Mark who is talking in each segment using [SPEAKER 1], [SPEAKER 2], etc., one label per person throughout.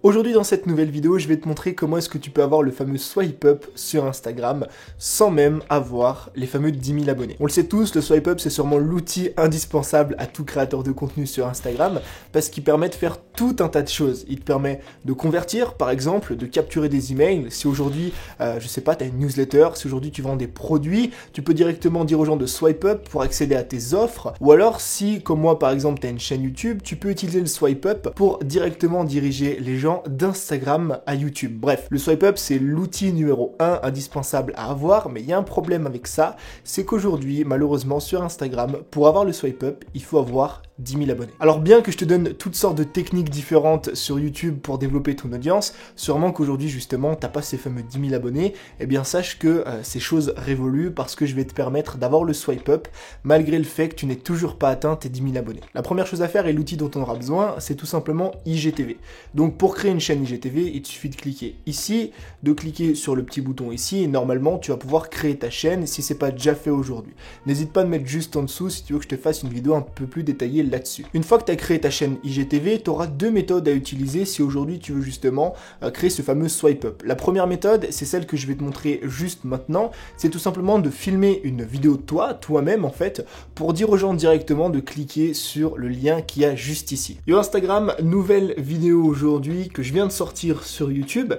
[SPEAKER 1] Aujourd'hui dans cette nouvelle vidéo, je vais te montrer comment est-ce que tu peux avoir le fameux swipe up sur Instagram sans même avoir les fameux 10 000 abonnés. On le sait tous, le swipe up c'est sûrement l'outil indispensable à tout créateur de contenu sur Instagram parce qu'il permet de faire tout un tas de choses. Il te permet de convertir par exemple, de capturer des emails. Si aujourd'hui, je sais pas, tu as une newsletter, si aujourd'hui tu vends des produits, tu peux directement dire aux gens de swipe up pour accéder à tes offres. Ou alors si, comme moi par exemple, tu as une chaîne YouTube, tu peux utiliser le swipe up pour directement diriger les gens d'Instagram à YouTube. Bref, le swipe up c'est l'outil numéro 1 indispensable à avoir, mais il y a un problème avec ça, c'est qu'aujourd'hui, malheureusement sur Instagram, pour avoir le swipe up, il faut avoir 10 000 abonnés. Alors bien que je te donne toutes sortes de techniques différentes sur YouTube pour développer ton audience, sûrement qu'aujourd'hui justement t'as pas ces fameux 10 000 abonnés, eh bien sache que c'est chose révolue parce que je vais te permettre d'avoir le swipe up malgré le fait que tu n'aies toujours pas atteint tes 10 000 abonnés. La première chose à faire et l'outil dont on aura besoin, c'est tout simplement IGTV. Donc pour créer une chaîne IGTV, il te suffit de cliquer ici, de cliquer sur le petit bouton ici et normalement tu vas pouvoir créer ta chaîne si c'est pas déjà fait aujourd'hui. N'hésite pas à me mettre juste en dessous si tu veux que je te fasse une vidéo un peu plus détaillée là-dessus. Une fois que tu as créé ta chaîne IGTV, tu auras deux méthodes à utiliser si aujourd'hui tu veux justement créer ce fameux swipe up. La première méthode, c'est celle que je vais te montrer juste maintenant, c'est tout simplement de filmer une vidéo de toi-même en fait, pour dire aux gens directement de cliquer sur le lien qu'il y a juste ici. Yo Instagram, nouvelle vidéo aujourd'hui que je viens de sortir sur YouTube,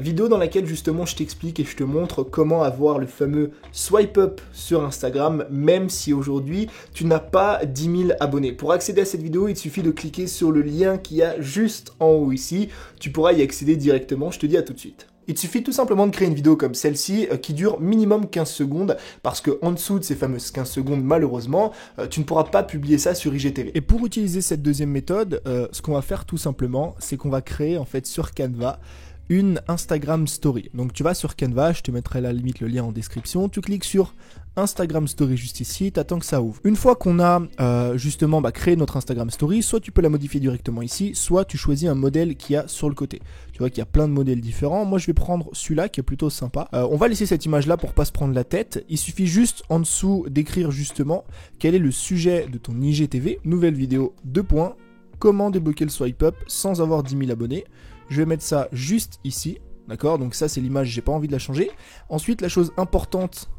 [SPEAKER 1] vidéo dans laquelle justement je t'explique et je te montre comment avoir le fameux swipe up sur Instagram, même si aujourd'hui tu n'as pas 10 000 abonnés. Pour accéder à cette vidéo, il te suffit de cliquer sur le lien qu'il y a juste en haut ici. Tu pourras y accéder directement, je te dis à tout de suite. Il te suffit tout simplement de créer une vidéo comme celle-ci qui dure minimum 15 secondes parce que en dessous de ces fameuses 15 secondes, malheureusement, tu ne pourras pas publier ça sur IGTV. Et pour utiliser cette deuxième méthode, ce qu'on va faire tout simplement, c'est qu'on va créer en fait sur Canva une Instagram Story. Donc tu vas sur Canva, je te mettrai à la limite le lien en description, tu cliques sur Instagram Story juste ici, t'attends que ça ouvre. Une fois qu'on a justement créé notre Instagram Story, soit tu peux la modifier directement ici, soit tu choisis un modèle qu'il y a sur le côté. Tu vois qu'il y a plein de modèles différents. Moi je vais prendre celui-là qui est plutôt sympa. On va laisser cette image là pour pas se prendre la tête. Il suffit juste en dessous d'écrire justement quel est le sujet de ton IGTV. Nouvelle vidéo, 2 points. Comment débloquer le swipe up sans avoir 10 000 abonnés. Je vais mettre ça juste ici, d'accord? Donc ça c'est l'image, j'ai pas envie de la changer. Ensuite la chose importante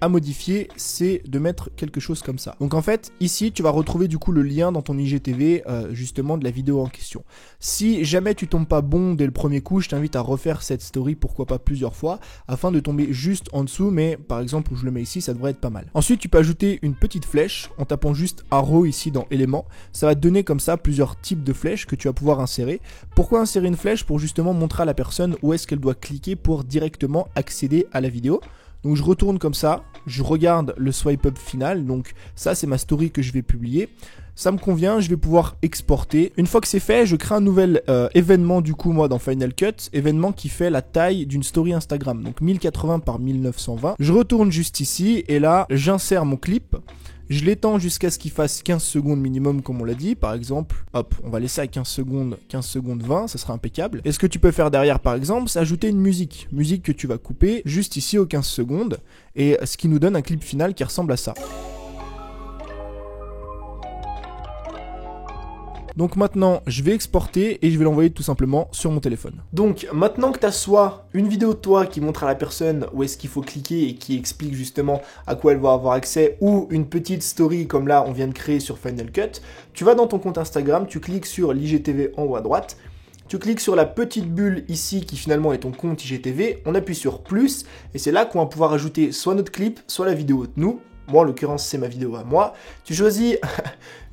[SPEAKER 1] à modifier, c'est de mettre quelque chose comme ça. Donc en fait, ici, tu vas retrouver du coup le lien dans ton IGTV justement de la vidéo en question. Si jamais tu tombes pas bon dès le premier coup, je t'invite à refaire cette story, pourquoi pas plusieurs fois, afin de tomber juste en dessous, mais par exemple où je le mets ici, ça devrait être pas mal. Ensuite, tu peux ajouter une petite flèche en tapant juste arrow ici dans éléments. Ça va te donner comme ça plusieurs types de flèches que tu vas pouvoir insérer. Pourquoi insérer une flèche? Pour justement montrer à la personne où est-ce qu'elle doit cliquer pour directement accéder à la vidéo. Donc je retourne comme ça, je regarde le swipe up final, donc ça c'est ma story que je vais publier. Ça me convient, je vais pouvoir exporter. Une fois que c'est fait, je crée un nouvel événement du coup moi dans Final Cut, événement qui fait la taille d'une story Instagram, donc 1080 par 1920. Je retourne juste ici et là j'insère mon clip. Je l'étends jusqu'à ce qu'il fasse 15 secondes minimum comme on l'a dit, par exemple, hop, on va laisser à 15 secondes 20, ça sera impeccable. Et ce que tu peux faire derrière par exemple, c'est ajouter une musique que tu vas couper juste ici aux 15 secondes, et ce qui nous donne un clip final qui ressemble à ça. Donc maintenant, je vais exporter et je vais l'envoyer tout simplement sur mon téléphone. Donc maintenant que tu as soit une vidéo de toi qui montre à la personne où est-ce qu'il faut cliquer et qui explique justement à quoi elle va avoir accès, ou une petite story comme là on vient de créer sur Final Cut, tu vas dans ton compte Instagram, tu cliques sur l'IGTV en haut à droite, tu cliques sur la petite bulle ici qui finalement est ton compte IGTV, on appuie sur plus et c'est là qu'on va pouvoir ajouter soit notre clip, soit la vidéo de nous. Moi, en l'occurrence, c'est ma vidéo à moi. Tu choisis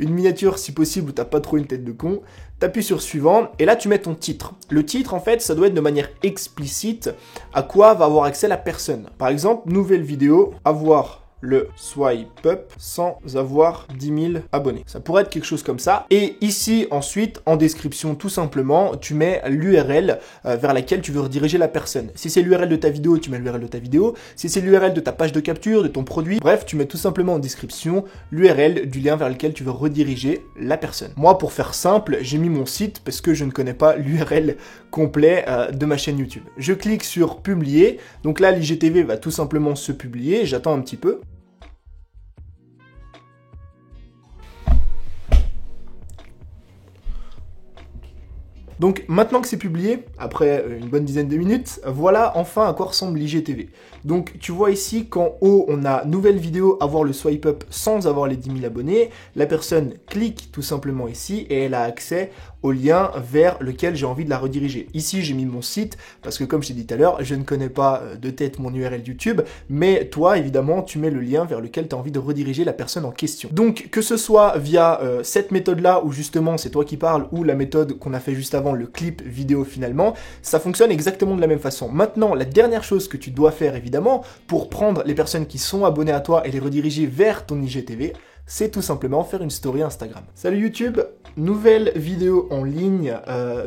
[SPEAKER 1] une miniature, si possible, où t'as pas trop une tête de con. T'appuies sur suivant, et là, tu mets ton titre. Le titre, en fait, ça doit être de manière explicite à quoi va avoir accès la personne. Par exemple, nouvelle vidéo, avoir le swipe up sans avoir 10 000 abonnés. Ça pourrait être quelque chose comme ça. Et ici, ensuite, en description, tout simplement, tu mets l'URL vers laquelle tu veux rediriger la personne. Si c'est l'URL de ta vidéo, tu mets l'URL de ta vidéo. Si c'est l'URL de ta page de capture, de ton produit, bref, tu mets tout simplement en description l'URL du lien vers lequel tu veux rediriger la personne. Moi, pour faire simple, j'ai mis mon site parce que je ne connais pas l'URL complet de ma chaîne YouTube. Je clique sur publier. Donc là, l'IGTV va tout simplement se publier. J'attends un petit peu. Donc maintenant que c'est publié, après une bonne dizaine de minutes, voilà enfin à quoi ressemble l'IGTV. Donc tu vois ici qu'en haut on a nouvelle vidéo, avoir le swipe up sans avoir les 10 000 abonnés. La personne clique tout simplement ici et elle a accès au lien vers lequel j'ai envie de la rediriger. Ici j'ai mis mon site parce que comme je t'ai dit tout à l'heure, je ne connais pas de tête mon URL YouTube, mais toi évidemment tu mets le lien vers lequel tu as envie de rediriger la personne en question. Donc que ce soit via cette méthode là où justement c'est toi qui parles ou la méthode qu'on a fait juste avant, le clip vidéo finalement, ça fonctionne exactement de la même façon. Maintenant la dernière chose que tu dois faire évidemment pour prendre les personnes qui sont abonnées à toi et les rediriger vers ton IGTV, c'est tout simplement faire une story Instagram. Salut YouTube, nouvelle vidéo en ligne,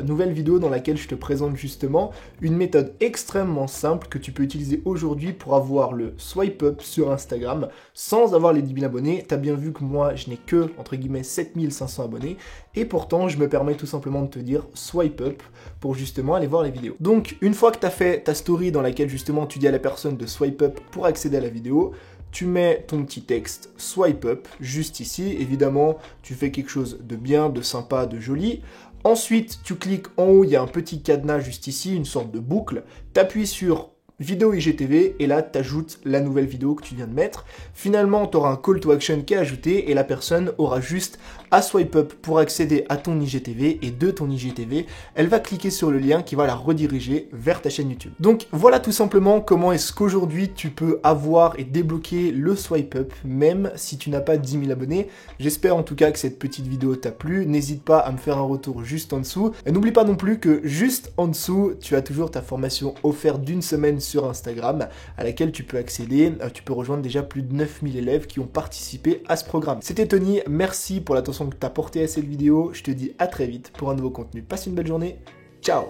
[SPEAKER 1] nouvelle vidéo dans laquelle je te présente justement une méthode extrêmement simple que tu peux utiliser aujourd'hui pour avoir le swipe up sur Instagram sans avoir les 10 000 abonnés. T'as bien vu que moi je n'ai que, entre guillemets, 7500 abonnés et pourtant je me permets tout simplement de te dire swipe up pour justement aller voir les vidéos. Donc une fois que tu as fait ta story dans laquelle justement tu dis à la personne de swipe up pour accéder à la vidéo, tu mets ton petit texte swipe up juste ici. Évidemment, tu fais quelque chose de bien, de sympa, de joli. Ensuite, tu cliques en haut, il y a un petit cadenas juste ici, une sorte de boucle. Tu appuies sur vidéo IGTV et là tu ajoutes la nouvelle vidéo que tu viens de mettre. Finalement tu auras un call to action qui est ajouté et la personne aura juste à swipe up pour accéder à ton IGTV et de ton IGTV elle va cliquer sur le lien qui va la rediriger vers ta chaîne YouTube. Donc voilà tout simplement comment est-ce qu'aujourd'hui tu peux avoir et débloquer le swipe up même si tu n'as pas 10 000 abonnés. J'espère en tout cas que cette petite vidéo t'a plu, n'hésite pas à me faire un retour juste en dessous et n'oublie pas non plus que juste en dessous tu as toujours ta formation offerte d'une semaine sur Instagram à laquelle tu peux accéder. Tu peux rejoindre déjà plus de 9000 élèves qui ont participé à ce programme. C'était Tony, merci pour l'attention que tu as portée à cette vidéo. Je te dis à très vite pour un nouveau contenu. Passe une belle journée. Ciao!